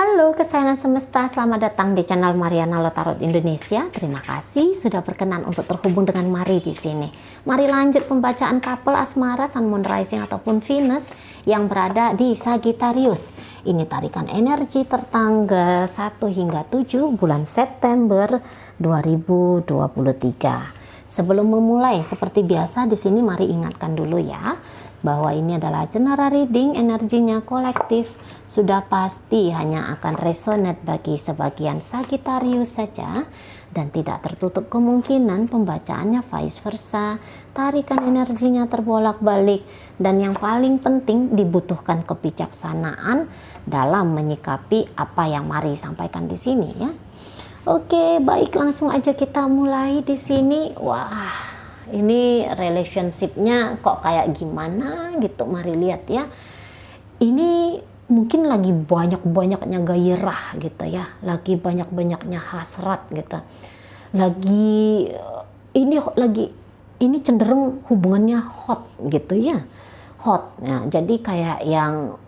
Halo kesayangan semesta, selamat datang di channel Mariana Lotarot Indonesia. Terima kasih sudah berkenan untuk terhubung dengan Mari di sini. Mari lanjut pembacaan couple asmara Sun Moon Rising ataupun Venus yang berada di Sagittarius. Ini tarikan energi tertanggal 1 hingga 7 bulan September 2023. Sebelum memulai, seperti biasa di sini mari ingatkan dulu ya, bahwa ini adalah general reading, energinya kolektif, sudah pasti hanya akan resonate bagi sebagian Sagittarius saja, dan tidak tertutup kemungkinan pembacaannya vice versa, tarikan energinya terbolak-balik, dan yang paling penting dibutuhkan kebijaksanaan dalam menyikapi apa yang mari sampaikan di sini ya. Oke, baik, langsung aja kita mulai di sini. Wah, ini relationship-nya kok kayak gimana gitu. Mari lihat ya. Ini mungkin lagi banyak-banyaknya gairah gitu ya. Lagi banyak-banyaknya hasrat gitu. Ini cenderung hubungannya hot gitu ya. Hot. Nah, jadi kayak yang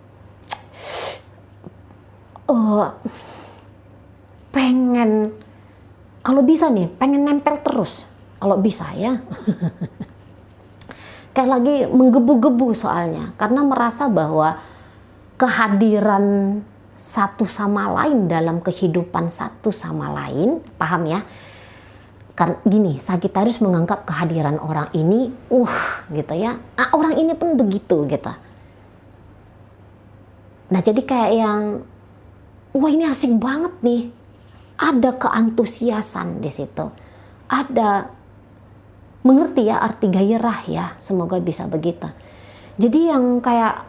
pengen, kalau bisa nih, pengen nempel terus kalau bisa ya. Kayak lagi menggebu-gebu soalnya, karena merasa bahwa kehadiran satu sama lain dalam kehidupan satu sama lain, paham ya? Kan gini, Sagittarius menganggap kehadiran orang ini gitu ya. Nah, orang ini pun begitu gitu. Nah, jadi kayak yang wah, ini asik banget nih. Ada keantusiasan di situ. Ada, mengerti ya arti gairah ya, semoga bisa begitu. Jadi yang kayak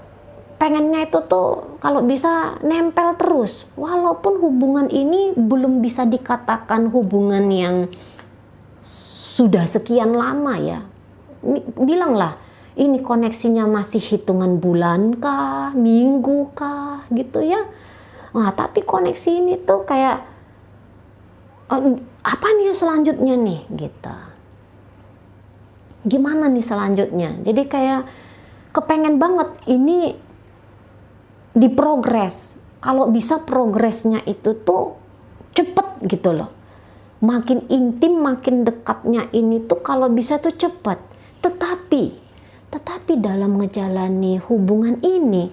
pengennya itu tuh kalau bisa nempel terus, walaupun hubungan ini belum bisa dikatakan hubungan yang sudah sekian lama ya. Bilanglah ini koneksinya masih hitungan bulan kah, minggu kah gitu ya. Nah, tapi koneksi ini tuh kayak apa nih selanjutnya nih gitu. Gimana nih selanjutnya? Jadi kayak kepengen banget ini diprogres. Kalau bisa progresnya itu tuh cepet gitu loh. Makin intim, makin dekatnya ini tuh kalau bisa tuh cepet. Tetapi dalam ngejalani hubungan ini,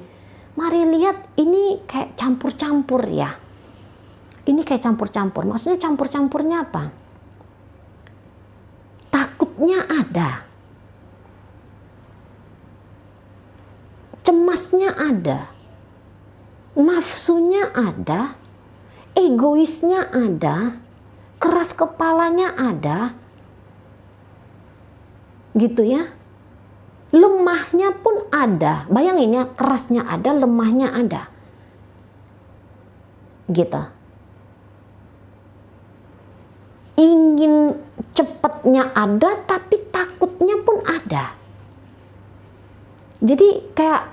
mari lihat ini kayak campur-campur ya. Ini kayak campur-campur. Maksudnya campur-campurnya apa? Takutnya ada. Cemasnya ada. Nafsunya ada. Egoisnya ada. Keras kepalanya ada. Gitu ya. Lemahnya pun ada. Bayangin ya, kerasnya ada, lemahnya ada. Gitu. Ingin cepatnya ada, tapi takutnya pun ada. Jadi kayak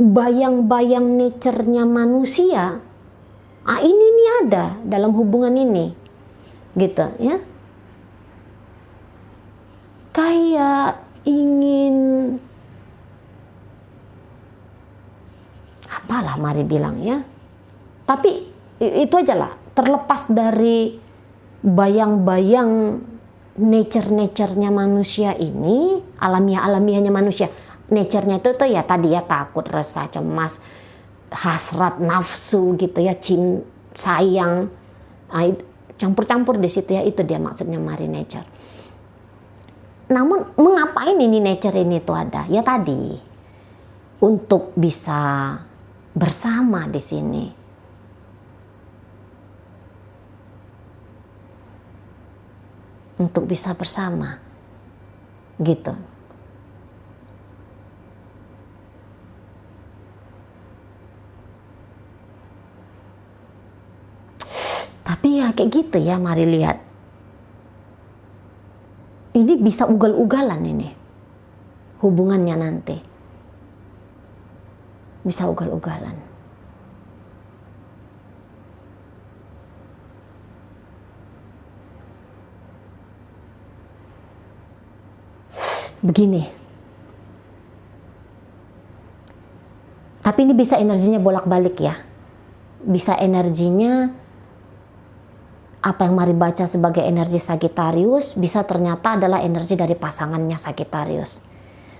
bayang-bayang nature-nya manusia, ini nih ada dalam hubungan ini, gitu ya. Kayak ingin, apalah mari bilang ya. Tapi itu aja lah, terlepas dari bayang-bayang nature-nya manusia ini, alamiahnya manusia. Nature-nya itu tuh ya tadi ya, takut, resah, cemas, hasrat, nafsu gitu ya, cinta, sayang. Campur-campur di situ ya, itu dia maksudnya mari nature. Namun mengapain ini nature ini tuh ada? Ya tadi untuk bisa bersama di sini. Untuk bisa bersama gitu. Tapi ya kayak gitu ya, mari lihat. Ini bisa ugal-ugalan ini hubungannya nanti. Bisa ugal-ugalan. Begini, tapi ini bisa energinya bolak-balik ya, bisa energinya apa yang mari baca sebagai energi Sagittarius bisa ternyata adalah energi dari pasangannya Sagittarius.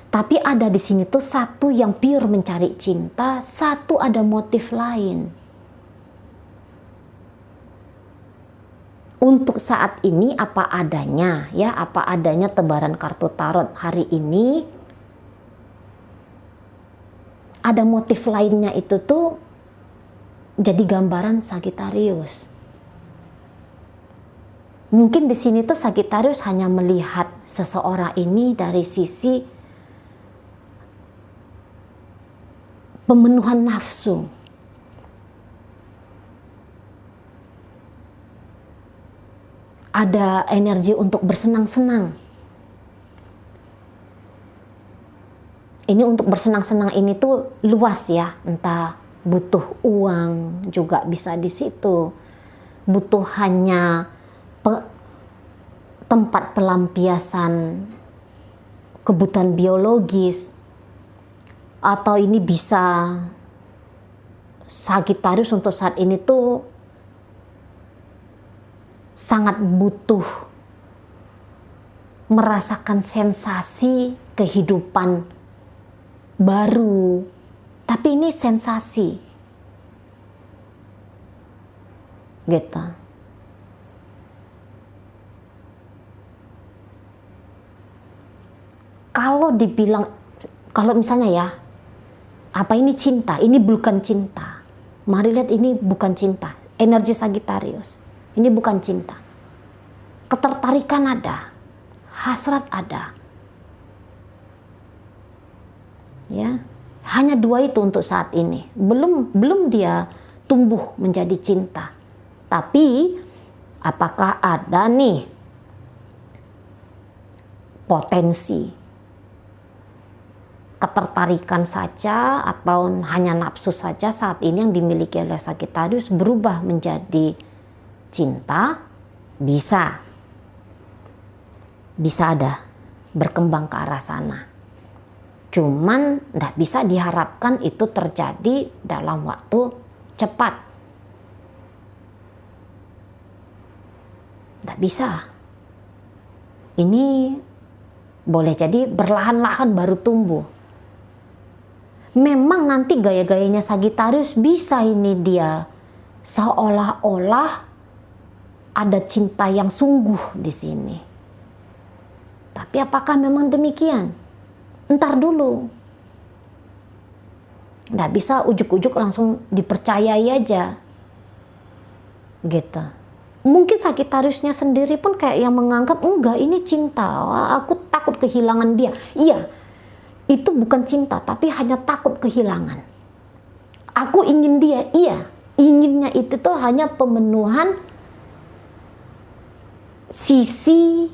Tapi ada di sini tuh satu yang pure mencari cinta, satu ada motif lain. Untuk saat ini apa adanya ya, apa adanya tebaran kartu tarot hari ini. Ada motif lainnya itu tuh jadi gambaran Sagittarius. Mungkin di sini tuh Sagittarius hanya melihat seseorang ini dari sisi pemenuhan nafsu. Ada energi untuk bersenang-senang. Ini untuk bersenang-senang ini tuh luas ya, entah butuh uang juga bisa di situ, butuh hanya tempat pelampiasan kebutuhan biologis, atau ini bisa Sagittarius untuk saat ini tuh sangat butuh merasakan sensasi kehidupan baru, tapi ini sensasi gitu. Kalau dibilang, kalau misalnya ya, apa ini cinta? Ini bukan cinta. Mari lihat, ini bukan cinta. Energi Sagittarius, ini bukan cinta. Ketertarikan ada, hasrat ada. Ya, hanya dua itu untuk saat ini. Belum dia tumbuh menjadi cinta. Tapi apakah ada nih potensi ketertarikan saja atau hanya nafsu saja saat ini yang dimiliki oleh Sagittarius berubah menjadi cinta? Bisa ada, berkembang ke arah sana. Cuman tidak bisa diharapkan itu terjadi dalam waktu cepat. Tidak bisa. Ini boleh jadi berlahan-lahan baru tumbuh. Memang nanti gaya-gayanya Sagittarius bisa ini dia seolah-olah ada cinta yang sungguh di sini. Tapi apakah memang demikian? Entar dulu. Nggak bisa ujuk-ujuk langsung dipercayai aja. Gitu. Mungkin Sagittariusnya sendiri pun kayak yang menganggap, enggak ini cinta, aku takut kehilangan dia. Iya, itu bukan cinta, tapi hanya takut kehilangan. Aku ingin dia, iya. Inginnya itu tuh hanya pemenuhan sisi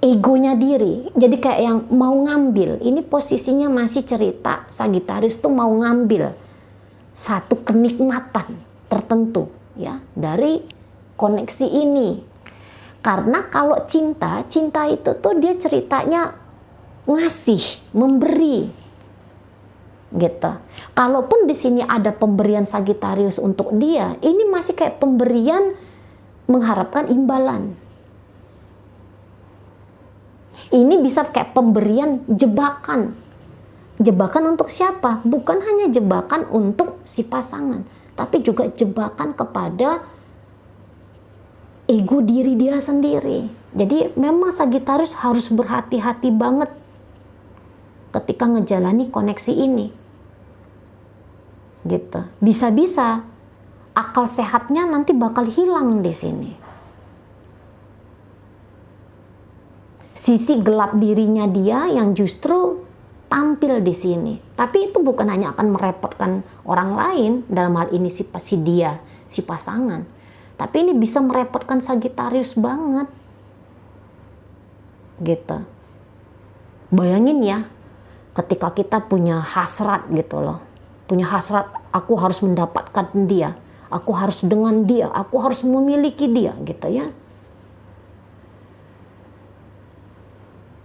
egonya diri. Jadi kayak yang mau ngambil. Ini posisinya masih cerita Sagittarius tuh mau ngambil satu kenikmatan tertentu ya dari koneksi ini. Karena kalau cinta itu tuh dia ceritanya ngasih, memberi. Gitu. Kalaupun di sini ada pemberian Sagittarius untuk dia, ini masih kayak pemberian mengharapkan imbalan. Ini bisa kayak pemberian jebakan. Jebakan untuk siapa? Bukan hanya jebakan untuk si pasangan, tapi juga jebakan kepada ego diri dia sendiri. Jadi memang Sagittarius harus berhati-hati banget ketika ngejalani koneksi ini. Gitu. Bisa-bisa akal sehatnya nanti bakal hilang di sini. Sisi gelap dirinya dia yang justru tampil di sini. Tapi itu bukan hanya akan merepotkan orang lain, dalam hal ini si dia, si pasangan. Tapi ini bisa merepotkan Sagittarius banget. Gitu. Bayangin ya, ketika kita punya hasrat gitu loh. Punya hasrat, aku harus mendapatkan dia. Aku harus dengan dia, aku harus memiliki dia gitu ya.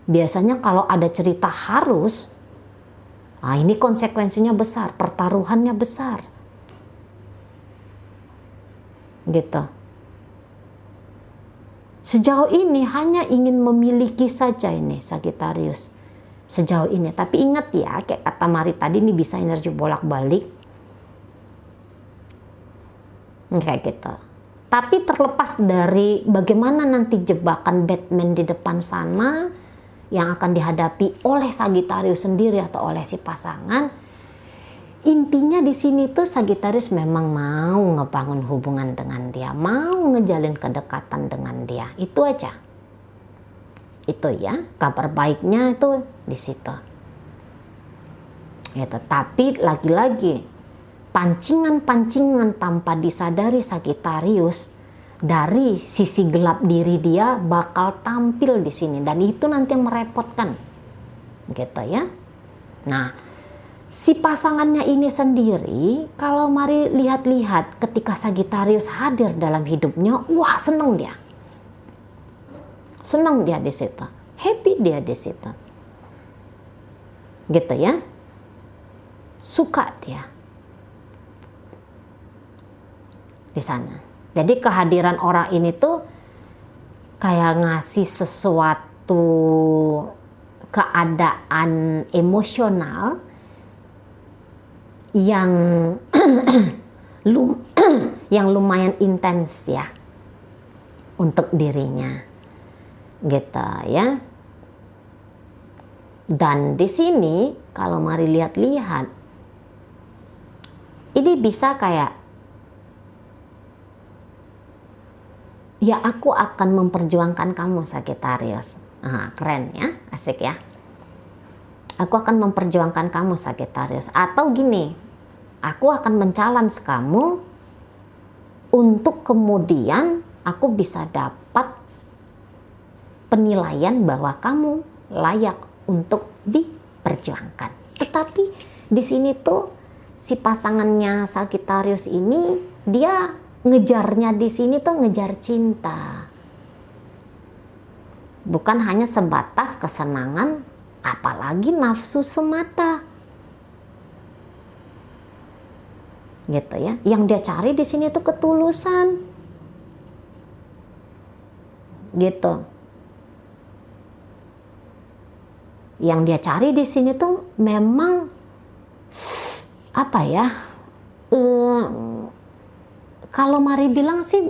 Biasanya kalau ada cerita harus, nah ini konsekuensinya besar, pertaruhannya besar. gitu. Sejauh ini hanya ingin memiliki saja ini Sagittarius. Sejauh ini. Tapi ingat ya, kayak kata Mari tadi, ini bisa energi bolak-balik. Kayak gitu. Tapi terlepas dari bagaimana nanti jebakan Batman di depan sana yang akan dihadapi oleh Sagittarius sendiri atau oleh si pasangan, intinya di sini tuh Sagittarius memang mau ngebangun hubungan dengan dia, mau ngejalin kedekatan dengan dia. Itu aja. Itu ya, kabar baiknya itu di situ. Gitu. Tapi lagi-lagi pancingan-pancingan tanpa disadari Sagittarius dari sisi gelap diri dia bakal tampil di sini, dan itu nanti yang merepotkan. Gitu ya. Nah, si pasangannya ini sendiri, kalau Mari lihat-lihat ketika Sagittarius hadir dalam hidupnya, wah seneng dia. Seneng dia di situ. Happy dia di situ. Gitu ya. Suka dia. Di sana. Jadi kehadiran orang ini tuh kayak ngasih sesuatu keadaan emosional yang yang lumayan intens ya untuk dirinya, gitu ya. Dan di sini kalau Mari lihat-lihat, ini bisa kayak, ya aku akan memperjuangkan kamu Sagittarius. Keren ya, asik ya. Aku akan memperjuangkan kamu Sagittarius. Atau gini, aku akan men-challenge kamu untuk kemudian aku bisa dapat penilaian bahwa kamu layak untuk diperjuangkan. Tetapi di sini tuh si pasangannya Sagittarius ini, dia ngejarnya di sini tuh ngejar cinta. Bukan hanya sebatas kesenangan, apalagi nafsu semata. Gitu ya. Yang dia cari di sini tuh ketulusan. Gitu. Yang dia cari di sini tuh memang apa ya? Kalau Mari bilang sih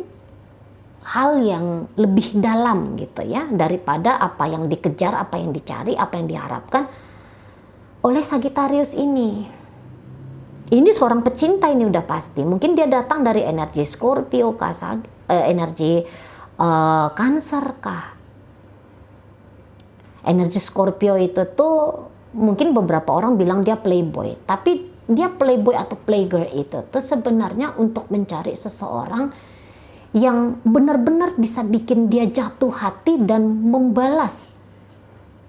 hal yang lebih dalam gitu ya, daripada apa yang dikejar, apa yang dicari, apa yang diharapkan oleh Sagittarius ini. Ini seorang pecinta ini udah pasti. Mungkin dia datang dari energi Scorpio kah, energi Cancer kah. Energi Scorpio itu tuh mungkin beberapa orang bilang dia playboy, tapi dia playboy atau playgirl itu tuh sebenarnya untuk mencari seseorang yang benar-benar bisa bikin dia jatuh hati dan membalas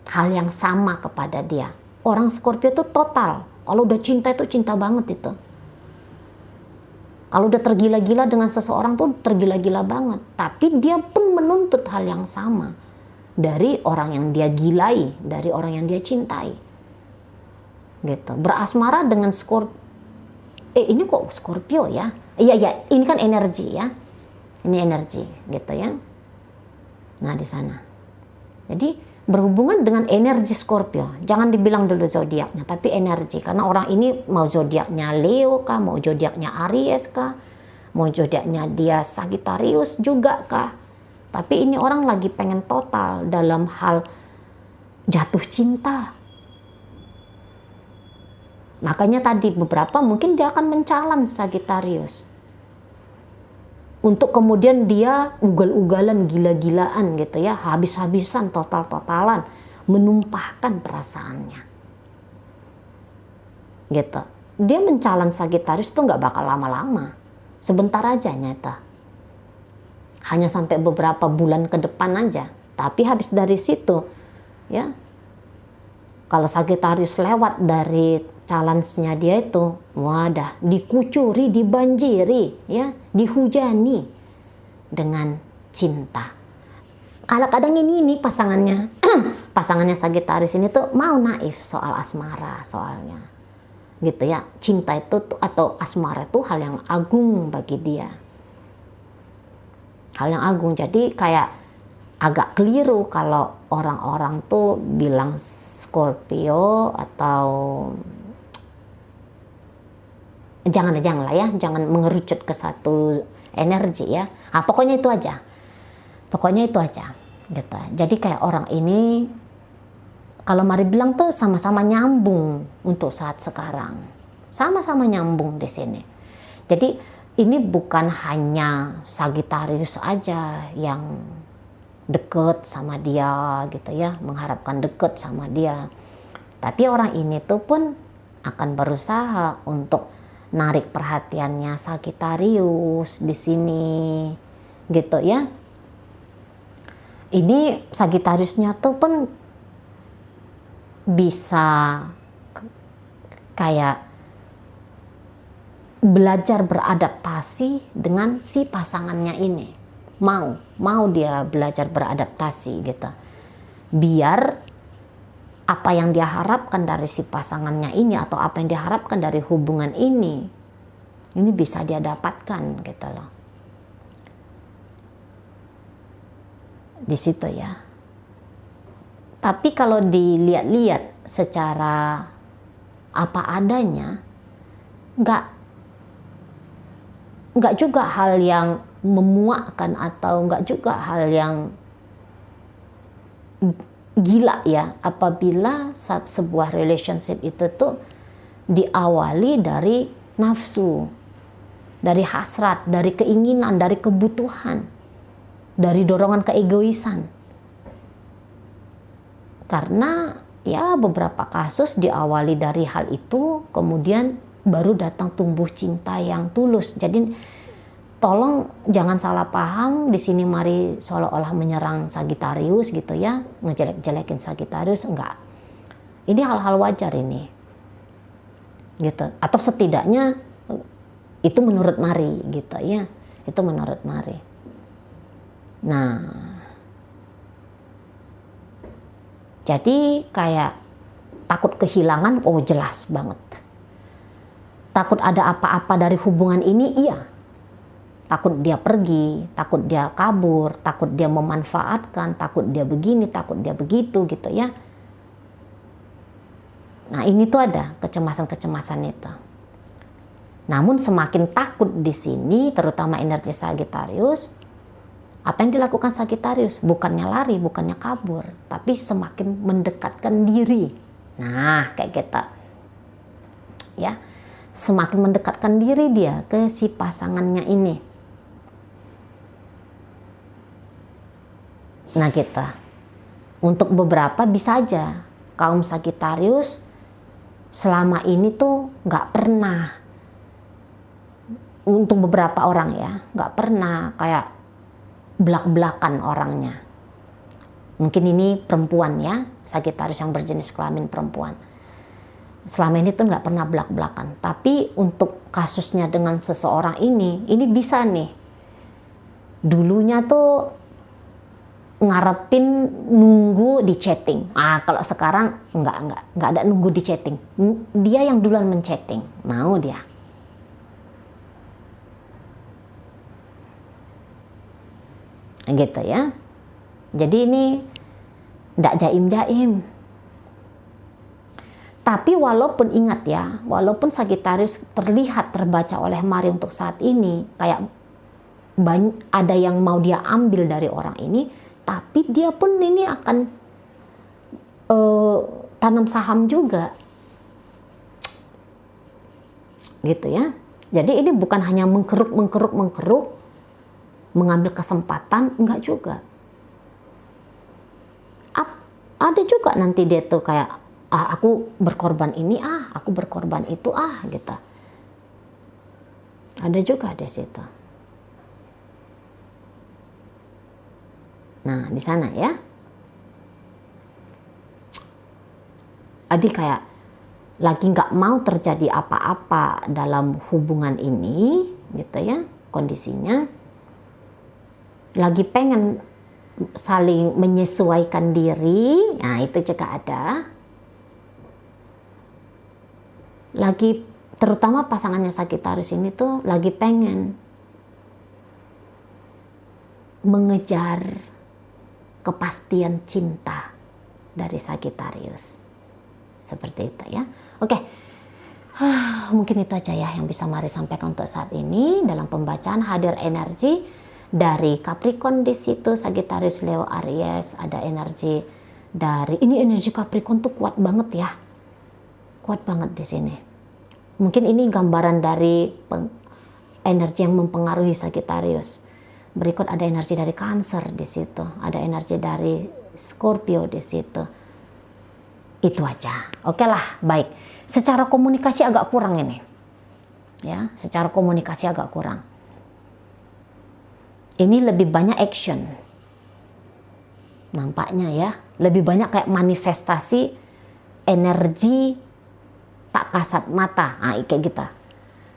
hal yang sama kepada dia. Orang Scorpio itu total. Kalau udah cinta itu cinta banget itu. Kalau udah tergila-gila dengan seseorang tuh tergila-gila banget. Tapi dia pun menuntut hal yang sama dari orang yang dia gilai, dari orang yang dia cintai. Gitu. Berasmara dengan Scorpio. Ini kok Scorpio ya? Iya, ini kan energi ya. Ini energi gitu ya. Nah, di sana. Jadi berhubungan dengan energi Scorpio. Jangan dibilang dulu zodiaknya, tapi energi. Karena orang ini mau zodiaknya Leo kah, mau zodiaknya Aries kah, mau zodiaknya dia Sagittarius juga kah. Tapi ini orang lagi pengen total dalam hal jatuh cinta. Makanya tadi beberapa mungkin dia akan men-challenge Sagittarius. Untuk kemudian dia ugal-ugalan, gila-gilaan gitu ya, habis-habisan, total-totalan, menumpahkan perasaannya. Gitu. Dia men-challenge Sagittarius itu nggak bakal lama-lama. Sebentar aja nyata. Hanya sampai beberapa bulan ke depan aja. Tapi habis dari situ, ya, kalau Sagittarius lewat dari challenge-nya dia itu, wadah, dikucuri, dibanjiri, ya, dihujani dengan cinta. Kadang-kadang ini pasangannya, pasangannya Sagittarius ini tuh mau naif soal asmara soalnya, gitu ya. Cinta itu atau asmara itu hal yang agung bagi dia, hal yang agung. Jadi kayak agak keliru kalau orang-orang tuh bilang Scorpio atau jangan lah ya, jangan mengerucut ke satu energi ya. Pokoknya itu aja gitu. Jadi kayak orang ini kalau mari bilang tuh sama-sama nyambung untuk saat sekarang, sama-sama nyambung di sini. Jadi ini bukan hanya Sagittarius aja yang deket sama dia gitu ya, mengharapkan deket sama dia, tapi orang ini tuh pun akan berusaha untuk narik perhatiannya Sagittarius di sini gitu ya. Ini Sagittariusnya tuh pun bisa kayak belajar beradaptasi dengan si pasangannya ini. Mau dia belajar beradaptasi gitu. Biar apa yang dia harapkan dari si pasangannya ini atau apa yang dia harapkan dari hubungan ini bisa dia dapatkan gitu loh. Di situ ya. Tapi kalau dilihat-lihat secara apa adanya, nggak juga hal yang memuakkan atau nggak juga hal yang gila ya apabila sebuah relationship itu tuh diawali dari nafsu, dari hasrat, dari keinginan, dari kebutuhan, dari dorongan keegoisan. Karena ya beberapa kasus diawali dari hal itu, kemudian baru datang tumbuh cinta yang tulus. Jadi tolong jangan salah paham di sini mari seolah-olah menyerang Sagittarius gitu ya, ngejelek-jelekin Sagittarius, enggak. Ini hal-hal wajar ini. Gitu. Atau setidaknya itu menurut Mari gitu ya. Itu menurut Mari. Nah, jadi kayak takut kehilangan, oh jelas banget. Takut ada apa-apa dari hubungan ini, iya. Takut dia pergi, takut dia kabur, takut dia memanfaatkan, takut dia begini, takut dia begitu gitu ya. Nah ini tuh ada kecemasan-kecemasan itu. Namun semakin takut di sini, terutama energi Sagittarius, apa yang dilakukan Sagittarius? Bukannya lari, bukannya kabur, tapi semakin mendekatkan diri. Nah kayak gitu. Ya, semakin mendekatkan diri dia ke si pasangannya ini. Nah kita, untuk beberapa bisa aja kaum Sagittarius selama ini tuh nggak pernah, untuk beberapa orang ya, nggak pernah kayak belak-belakan orangnya. Mungkin ini perempuan ya, Sagittarius yang berjenis kelamin perempuan. Selama ini tuh nggak pernah belak-belakan. Tapi untuk kasusnya dengan seseorang ini bisa nih. Dulunya tuh ngarepin nunggu di chatting. Kalau sekarang nggak ada nunggu di chatting. Dia yang duluan menchatting, mau dia. Gitu ya. Jadi ini nggak jaim-jaim. Tapi walaupun ingat ya, walaupun Sagittarius terlihat terbaca oleh Mari untuk saat ini kayak ada yang mau dia ambil dari orang ini, tapi dia pun ini akan tanam saham juga, gitu ya. Jadi ini bukan hanya mengkeruk, mengambil kesempatan, enggak juga. Ada juga nanti dia tuh kayak, aku berkorban ini, aku berkorban itu, gitu. Ada juga di situ. Nah, di sana ya. Jadi kayak lagi nggak mau terjadi apa-apa dalam hubungan ini, gitu ya, kondisinya. Lagi pengen saling menyesuaikan diri, nah itu juga ada. Lagi, terutama pasangannya Sagittarius ini tuh lagi pengen mengejar kepastian cinta dari Sagittarius. Seperti itu ya. Oke. Mungkin itu aja ya yang bisa Mari sampaikan untuk saat ini dalam pembacaan hadir energi dari Capricorn di situ, Sagittarius, Leo, Aries, ada energi dari ini energi Capricorn tuh kuat banget ya. Kuat banget di sini. Mungkin ini gambaran dari energi yang mempengaruhi Sagittarius. Berikut ada energi dari Cancer di situ, ada energi dari Scorpio di situ. Itu aja. Oke lah, baik. Secara komunikasi agak kurang ini. Ya, secara komunikasi agak kurang. Ini lebih banyak action. Nampaknya ya, lebih banyak kayak manifestasi energi tak kasat mata. Nah, kayak gitu.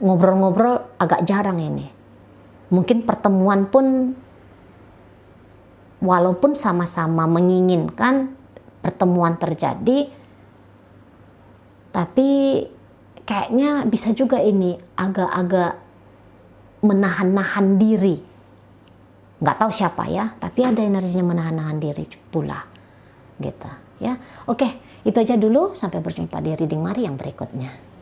Ngobrol-ngobrol agak jarang ini. Mungkin pertemuan pun walaupun sama-sama menginginkan pertemuan terjadi, tapi kayaknya bisa juga ini agak-agak menahan-nahan diri. Nggak tahu siapa ya, tapi ada energinya menahan-nahan diri pula. Gitu ya. Oke, itu aja dulu. Sampai berjumpa di reading Mari yang berikutnya.